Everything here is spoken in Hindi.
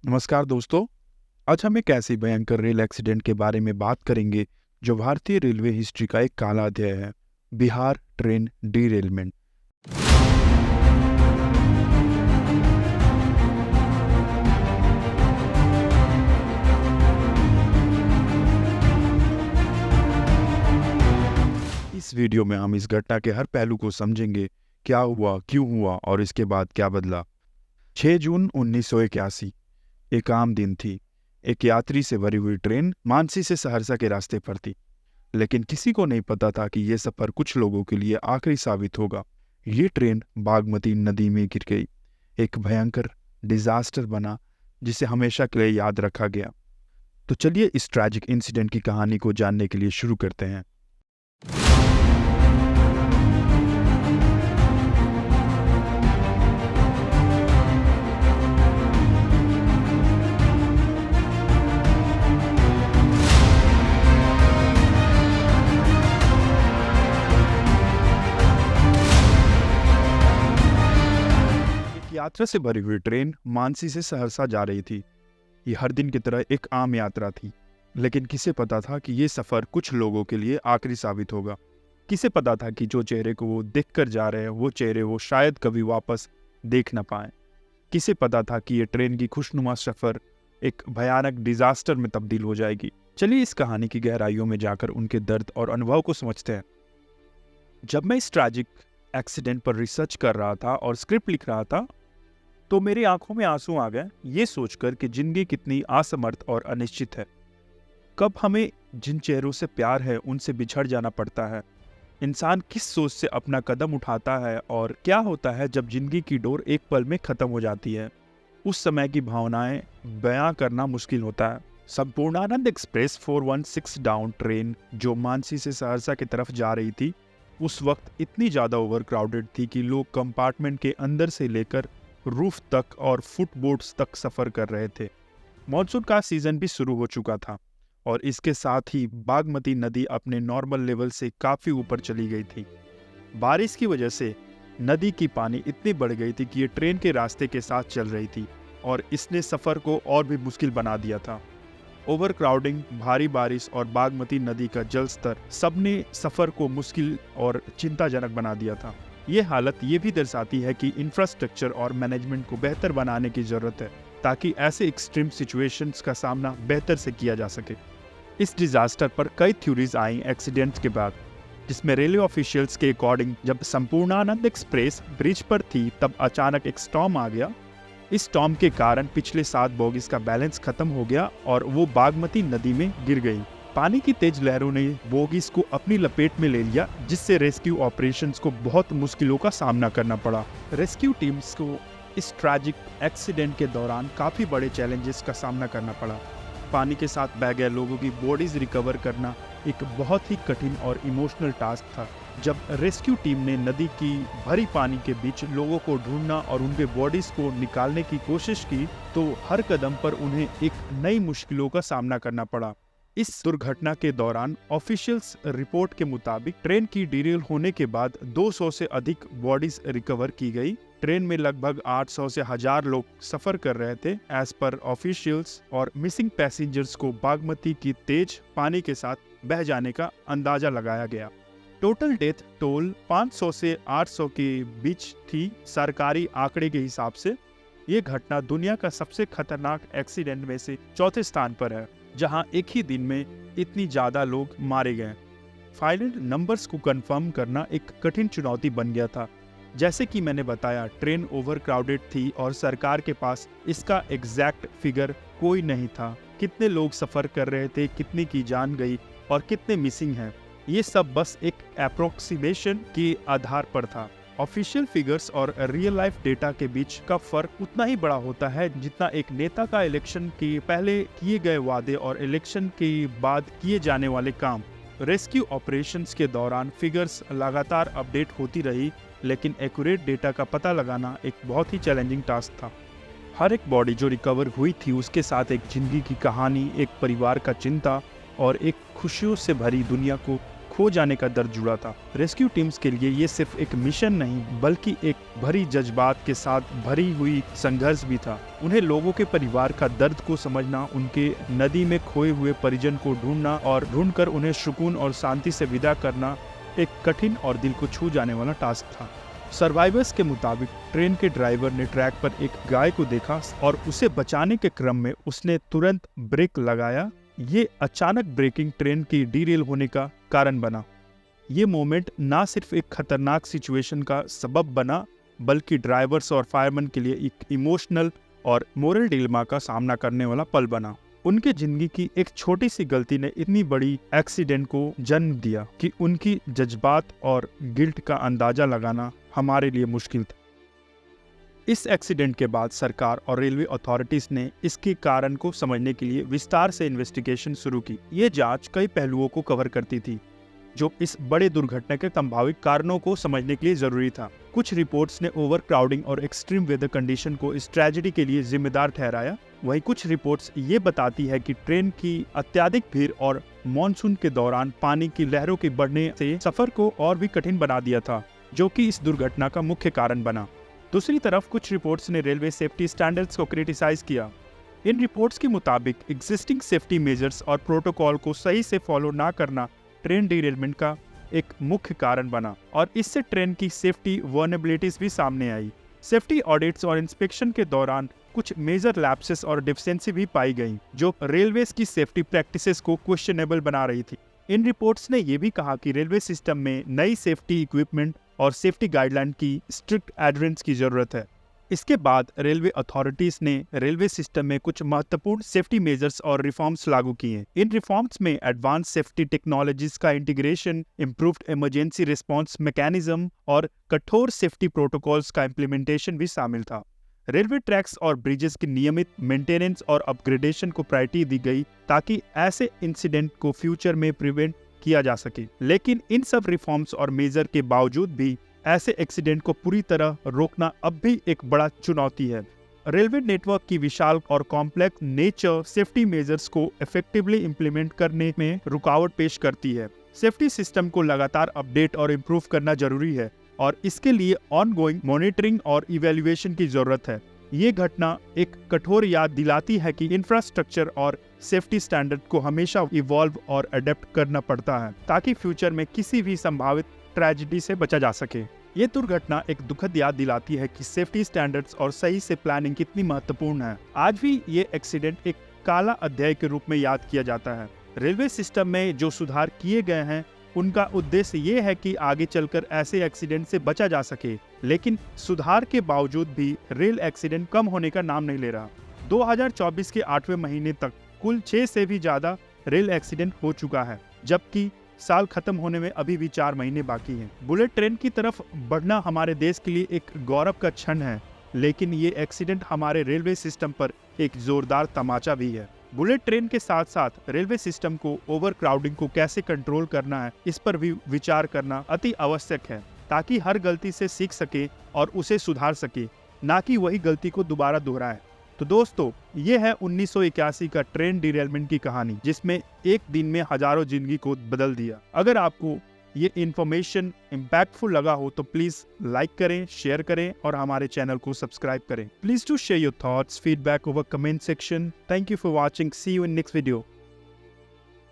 नमस्कार दोस्तों। आज हम एक ऐसे भयंकर रेल एक्सीडेंट के बारे में बात करेंगे जो भारतीय रेलवे हिस्ट्री का एक काला अध्याय है। बिहार ट्रेन डीरेलमेंट। इस वीडियो में हम इस घटना के हर पहलू को समझेंगे। क्या हुआ, क्यों हुआ और इसके बाद क्या बदला। 6 जून 1981 एक आम दिन थी। एक यात्री से भरी हुई ट्रेन मानसी से सहरसा के रास्ते पर थी, लेकिन किसी को नहीं पता था कि यह सफर कुछ लोगों के लिए आखिरी साबित होगा। ये ट्रेन बागमती नदी में गिर गई। एक भयंकर डिजास्टर बना जिसे हमेशा के लिए याद रखा गया। तो चलिए इस ट्रैजिक इंसिडेंट की कहानी को जानने के लिए शुरू करते हैं। यात्रा से भरी हुई ट्रेन मानसी से सहरसा जा रही थी। ये हर दिन की तरह एक आम यात्रा थी, लेकिन किसे पता था कि ये सफर कुछ लोगों के लिए आखिरी साबित होगा। किसे पता था कि जो चेहरे को वो देखकर जा रहे हैं वो चेहरे वो शायद कभी वापस देख न पाए। किसे पता था कि ये ट्रेन की खुशनुमा सफर एक भयानक डिजास्टर में तब्दील हो जाएगी। चलिए इस कहानी की गहराइयों में जाकर उनके दर्द और अनुभव को समझते हैं। जब मैं इस ट्रैजिक एक्सीडेंट पर रिसर्च कर रहा था और स्क्रिप्ट लिख रहा था, तो मेरी आंखों में आंसू आ गए, ये सोचकर कि जिंदगी कितनी असमर्थ और अनिश्चित है। कब हमें जिन चेहरों से प्यार है उनसे बिछड़ जाना पड़ता है। इंसान किस सोच से अपना कदम उठाता है और क्या होता है जब जिंदगी की डोर एक पल में खत्म हो जाती है। उस समय की भावनाएं बयां करना मुश्किल होता है। संपूर्णानंद एक्सप्रेस 416 डाउन ट्रेन जो मानसी से सहरसा की तरफ जा रही थी, उस वक्त इतनी ज्यादा ओवर क्राउडेड थी कि लोग कंपार्टमेंट के अंदर से लेकर रूफ तक और फुटबोर्ड्स तक सफर कर रहे थे। मॉनसून का सीजन भी शुरू हो चुका था और इसके साथ ही बागमती नदी अपने नॉर्मल लेवल से काफी ऊपर चली गई थी। बारिश की वजह से नदी की पानी इतनी बढ़ गई थी कि ये ट्रेन के रास्ते के साथ चल रही थी और इसने सफर को और भी मुश्किल बना दिया था। ओवर क्राउडिंग, भारी बारिश और बागमती नदी का जल स्तर सबने सफर को मुश्किल और चिंताजनक बना दिया था। ये हालत ये भी दर्शाती है कि इंफ्रास्ट्रक्चर और मैनेजमेंट को बेहतर बनाने की जरूरत है ताकि ऐसे एक्सट्रीम सिचुएशंस का सामना बेहतर से किया जा सके। इस डिजास्टर पर कई थ्योरीज आई एक्सीडेंट के बाद, जिसमें रेलवे ऑफिशियल्स के अकॉर्डिंग जब संपूर्णानंद एक्सप्रेस ब्रिज पर थी तब अचानक एक स्टॉर्म आ गया। इस स्टॉर्म के कारण पिछले 7 बोगीज का बैलेंस खत्म हो गया और वो बागमती नदी में गिर गई। पानी की तेज लहरों ने बोगीज को अपनी लपेट में ले लिया, जिससे रेस्क्यू ऑपरेशंस को बहुत मुश्किलों का सामना करना पड़ा। रेस्क्यू टीम्स को इस ट्रैजिक एक्सीडेंट के दौरान काफी बड़े चैलेंजेस का सामना करना पड़ा। पानी के साथ बह गए लोगों की बॉडीज रिकवर करना एक बहुत ही कठिन और इमोशनल टास्क था। जब रेस्क्यू टीम ने नदी की भरी पानी के बीच लोगों को ढूंढना और उनके बॉडीज को निकालने की कोशिश की, तो हर कदम पर उन्हें एक नई मुश्किलों का सामना करना पड़ा। इस दुर्घटना के दौरान ऑफिशियल्स रिपोर्ट के मुताबिक ट्रेन की डीरेल होने के बाद 200 से अधिक बॉडीज रिकवर की गई। ट्रेन में लगभग 800 से 1000 लोग सफर कर रहे थे एज पर ऑफिशियल्स, और मिसिंग पैसेंजर्स को बागमती की तेज पानी के साथ बह जाने का अंदाजा लगाया गया। टोटल डेथ टोल 500 से 800 के बीच थी सरकारी आंकड़े के हिसाब से। ये घटना दुनिया का सबसे खतरनाक एक्सीडेंट में से चौथे स्थान पर है, जहां एक ही दिन में इतनी ज्यादा लोग मारे गए। फाइनल नंबर्स को कंफर्म करना एक कठिन चुनौती बन गया था। जैसे कि मैंने बताया, ट्रेन ओवर क्राउडेड थी और सरकार के पास इसका एग्जैक्ट फिगर कोई नहीं था। कितने लोग सफर कर रहे थे, कितनी की जान गई और कितने मिसिंग हैं, ये सब बस एक अप्रोक्सीमेशन के आधार पर था। ऑफिशियल फिगर्स और रियल लाइफ डेटा के बीच का फर्क उतना ही बड़ा होता है जितना एक नेता का इलेक्शन के पहले किए गए वादे और इलेक्शन के बाद किए जाने वाले काम। रेस्क्यू ऑपरेशंस के दौरान फिगर्स लगातार अपडेट होती रही, लेकिन एक्यूरेट डेटा का पता लगाना एक बहुत ही चैलेंजिंग टास्क था। हर एक बॉडी जो रिकवर हुई थी उसके साथ एक जिंदगी की कहानी, एक परिवार का चिंता और एक खुशियों से भरी दुनिया को खो जाने का दर्द जुड़ा था। रेस्क्यू टीम्स के लिए ये सिर्फ एक मिशन नहीं बल्कि एक भरी जज्बात के साथ भरी हुई संघर्ष भी था। उन्हें लोगों के परिवार का दर्द को समझना, उनके नदी में खोए हुए परिजन को ढूंढना और ढूंढकर उन्हें सुकून और शांति से विदा करना एक कठिन और दिल को छू जाने वाला टास्क था। सर्वाइवर्स के मुताबिक ट्रेन के ड्राइवर ने ट्रैक पर एक गाय को देखा और उसे बचाने के क्रम में उसने तुरंत ब्रेक लगाया। ये अचानक ब्रेकिंग ट्रेन की डीरेल होने का कारण बना। ये मोमेंट ना सिर्फ एक खतरनाक सिचुएशन का सबब बना बल्कि ड्राइवर्स और फायरमैन के लिए एक इमोशनल और मोरल डिलेमा का सामना करने वाला पल बना। उनके जिंदगी की एक छोटी सी गलती ने इतनी बड़ी एक्सीडेंट को जन्म दिया कि उनकी जज्बात और गिल्ट का अंदाजा लगाना हमारे लिए मुश्किल था। इस एक्सीडेंट के बाद सरकार और रेलवे अथॉरिटीज ने इसके कारण को समझने के लिए विस्तार से इन्वेस्टिगेशन शुरू की। ये जांच कई पहलुओं को कवर करती थी जो इस बड़े दुर्घटना के संभावित कारणों को समझने के लिए जरूरी था। कुछ रिपोर्ट्स ने ओवर क्राउडिंग और एक्सट्रीम वेदर कंडीशन को इस ट्रेजेडी के लिए जिम्मेदार ठहराया। वहीं कुछ रिपोर्ट्स ये बताती है कि ट्रेन की अत्यधिक भीड़ और मानसून के दौरान पानी की लहरों के बढ़ने से सफर को और भी कठिन बना दिया था, जो कि इस दुर्घटना का मुख्य कारण बना। दूसरी तरफ कुछ रिपोर्ट्स ने रेलवे सेफ्टी स्टैंडर्ड्स को क्रिटिसाइज किया। इन रिपोर्ट्स के मुताबिक एग्जिस्टिंग सेफ्टी मेजर्स और प्रोटोकॉल को सही से फॉलो ना करना ट्रेन डिरेलमेंट का एक मुख्य कारण बना और इससे ट्रेन की सेफ्टी वर्नेबिलिटीज भी सामने आई। सेफ्टी ऑडिट्स और इंस्पेक्शन के दौरान कुछ मेजर लैप्सेस और डिफिशिएंसी भी पाई गई जो रेलवेज की सेफ्टी प्रैक्टिसेस को क्वेश्चनेबल बना रही थी। इन रिपोर्ट्स ने यह भी कहा कि रेलवे सिस्टम में नई सेफ्टी इक्विपमेंट और सेफ्टी गाइडलाइन की स्ट्रिक्ट एडहेरेंस की जरूरत है। इसके बाद रेलवे अथॉरिटीज ने रेलवे सिस्टम में कुछ महत्वपूर्ण सेफ्टी मेजर्स और रिफॉर्म्स लागू किए। इन रिफॉर्म्स में एडवांस सेफ्टी टेक्नोलॉजीज का integration, improved emergency response mechanism और कठोर सेफ्टी प्रोटोकॉल्स का इम्प्लीमेंटेशन भी शामिल था। रेलवे ट्रैक्स और ब्रिजेस की नियमित मेंटेनेंस और अपग्रेडेशन को प्रायोरिटी दी गई ताकि ऐसे इंसिडेंट को फ्यूचर में प्रिवेंट किया जा सके। लेकिन इन सब रिफॉर्म्स और मेजर के बावजूद भी ऐसे एक्सीडेंट को पूरी तरह रोकना अब भी एक बड़ा चुनौती है। रेलवे नेटवर्क की विशाल और कॉम्प्लेक्स नेचर सेफ्टी मेजर्स को इफेक्टिवली इंप्लीमेंट करने में रुकावट पेश करती है। सेफ्टी सिस्टम को लगातार अपडेट और इम्प्रूव करना जरूरी है और इसके लिए ऑनगोइंग मॉनिटरिंग और इवैल्यूएशन की जरूरत है। ये घटना एक कठोर याद दिलाती है कि इंफ्रास्ट्रक्चर और सेफ्टी स्टैंडर्ड को हमेशा इवॉल्व और अडेप्ट करना पड़ता है ताकि फ्यूचर में किसी भी संभावित ट्रेजेडी से बचा जा सके। ये दुर्घटना एक दुखद याद दिलाती है कि सेफ्टी स्टैंडर्ड्स और सही से प्लानिंग कितनी महत्वपूर्ण है। आज भी ये एक्सीडेंट एक काला अध्याय के रूप में याद किया जाता है। रेलवे सिस्टम में जो सुधार किए गए हैं उनका उद्देश्य ये है कि आगे चलकर ऐसे एक्सीडेंट से बचा जा सके, लेकिन सुधार के बावजूद भी रेल एक्सीडेंट कम होने का नाम नहीं ले रहा। 2024 के 8वें महीने तक कुल 6 से भी ज्यादा रेल एक्सीडेंट हो चुका है, जबकि साल खत्म होने में अभी भी 4 महीने बाकी हैं। बुलेट ट्रेन की तरफ बढ़ना हमारे देश के लिए एक गौरव का क्षण है, लेकिन ये एक्सीडेंट हमारे रेलवे सिस्टम पर एक जोरदार तमाचा भी है। बुलेट ट्रेन के साथ साथ रेलवे सिस्टम को ओवर क्राउडिंग को कैसे कंट्रोल करना है, इस पर भी विचार करना अति आवश्यक है ताकि हर गलती से सीख सके और उसे सुधार सके, ना कि वही गलती को दोबारा दोहराए। तो दोस्तों, ये है 1981 का ट्रेन डिरेलमेंट की कहानी, जिसमें एक दिन में हजारों जिंदगी को बदल दिया। अगर आपको ये इन्फॉर्मेशन इम्पैक्टफुल लगा हो तो प्लीज लाइक करें, शेयर करें और हमारे चैनल को सब्सक्राइब करें। Please to share your thoughts, feedback over comment section. Thank you for watching. See you in next video.